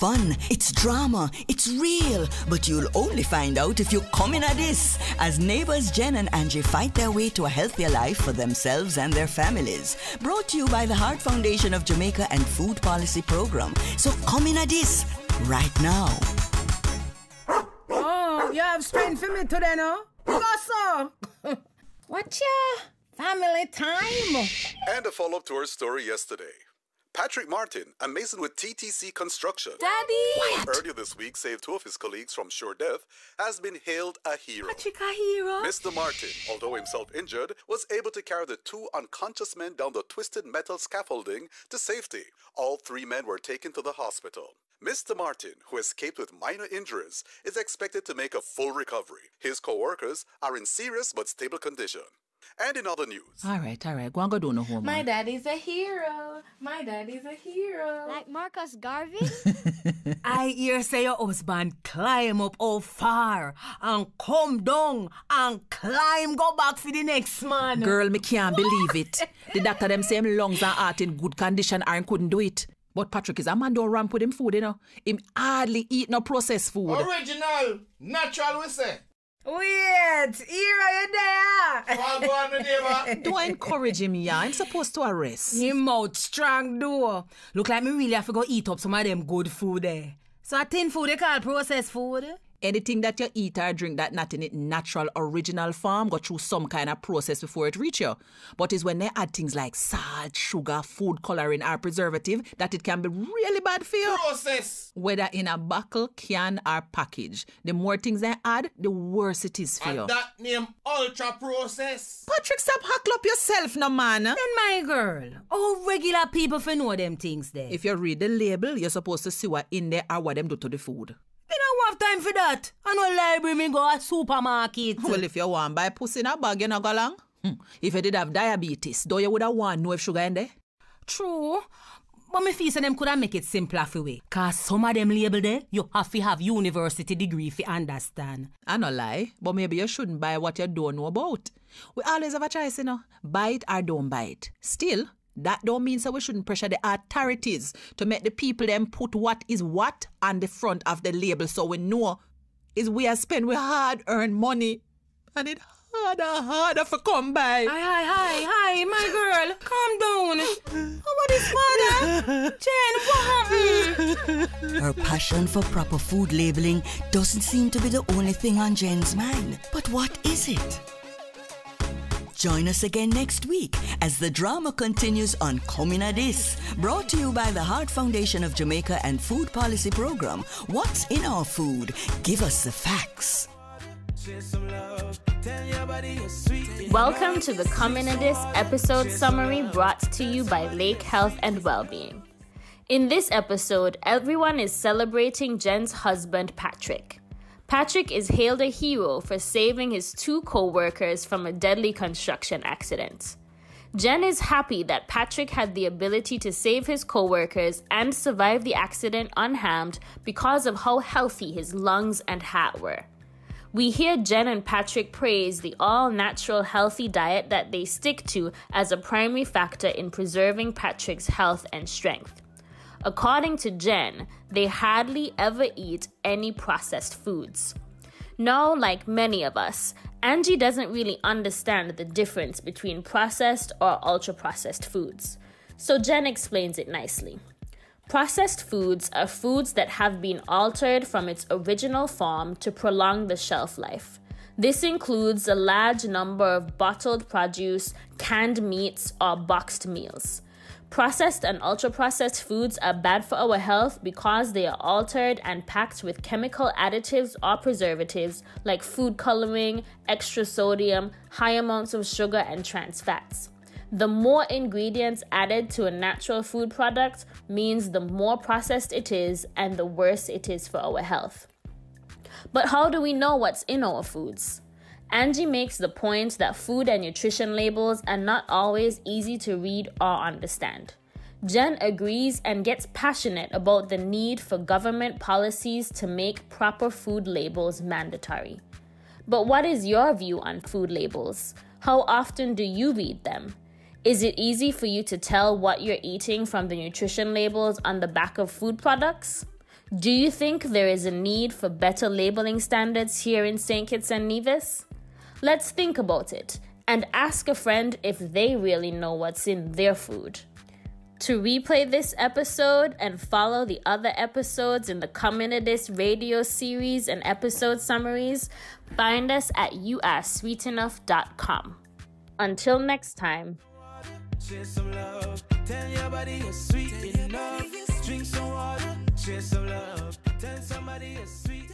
fun, it's drama, it's real. But you'll only find out if you come in at this. As neighbors Jen and Angie fight their way to a healthier life for themselves and their families. Brought to you by the Heart Foundation of Jamaica and Food Policy Program. So come in at this right now. Oh, you have strength for me today, no? Go, What's your family time? And a follow-up to our story yesterday. Patrick Martin, a mason with TTC Construction, Daddy! earlier this week saved 2 of his colleagues from sure death, has been hailed a hero. Patrick a hero? Mr. Martin, although himself injured, was able to carry the 2 unconscious men down the twisted metal scaffolding to safety. All 3 men were taken to the hospital. Mr. Martin, who escaped with minor injuries, is expected to make a full recovery. His co-workers are in serious but stable condition. And in other news. All right. Go and go do no homework. My daddy's a hero. Like Marcus Garvey? I hear say your husband climb up all far and come down and climb go back for the next man. Girl, me can't believe it. The doctor them say him lungs and heart in good condition and couldn't do it. But Patrick is a man don't ramp with him food, you know. Him hardly eat no processed food. Original, natural we say. Wait, here are you there? I'll go on the neighbor. Don't encourage him, yeah. I'm supposed to arrest. Him mouth strong though. Look like me really have to go eat up some of them good food there. So a thin food they call processed food? Anything that you eat or drink that not in its natural, original form go through some kind of process before it reach you. But it's when they add things like salt, sugar, food coloring or preservative that it can be really bad for you. Process. Whether in a bottle, can or package. The more things they add, the worse it is for you. And that name ultra process. Patrick, stop huckle up yourself, no man. Then my girl, all regular people for know them things there. If you read the label, you're supposed to see what in there or what them do to the food. I don't have time for that. I know library me go at supermarket. Well, if you want buy Puss in a bag, you not go along. If you did have diabetes, though you would have want know if sugar in there. True. But me feel say them could have make it simpler for we. Cause some of them label there, you have to have university degree to understand. I no lie, but maybe you shouldn't buy what you don't know about. We always have a choice, you know. Buy it or don't buy it. Still, that don't mean so we shouldn't pressure the authorities to make the people them put what is what on the front of the label so we know is we are spend we hard-earned money and it harder for come by. Hi, my girl. Calm down. Oh, what is father? Jen, what happened? Her passion for proper food labeling doesn't seem to be the only thing on Jen's mind. But what is it? Join us again next week as the drama continues on Coming at This. Brought to you by the Heart Foundation of Jamaica and Food Policy Program. What's in our food? Give us the facts. Welcome to the Coming at This episode summary brought to you by Lake Health and Wellbeing. In this episode, everyone is celebrating Jen's husband, Patrick. Patrick is hailed a hero for saving his 2 co-workers from a deadly construction accident. Jen is happy that Patrick had the ability to save his co-workers and survive the accident unharmed because of how healthy his lungs and heart were. We hear Jen and Patrick praise the all-natural healthy diet that they stick to as a primary factor in preserving Patrick's health and strength. According to Jen, they hardly ever eat any processed foods. Now, like many of us, Angie doesn't really understand the difference between processed or ultra-processed foods. So Jen explains it nicely. Processed foods are foods that have been altered from its original form to prolong the shelf life. This includes a large number of bottled produce, canned meats, or boxed meals. Processed and ultra-processed foods are bad for our health because they are altered and packed with chemical additives or preservatives like food coloring, extra sodium, high amounts of sugar, and trans fats. The more ingredients added to a natural food product means the more processed it is and the worse it is for our health. But how do we know what's in our foods? Angie makes the point that food and nutrition labels are not always easy to read or understand. Jen agrees and gets passionate about the need for government policies to make proper food labels mandatory. But what is your view on food labels? How often do you read them? Is it easy for you to tell what you're eating from the nutrition labels on the back of food products? Do you think there is a need for better labeling standards here in St. Kitts and Nevis? Let's think about it and ask a friend if they really know what's in their food. To replay this episode and follow the other episodes in the Communidist radio series and episode summaries, find us at youaresweetenough.com. Until next time. Share some love. Tell your body you're sweet enough. Drink some water. Share some love. Tell somebody you're sweet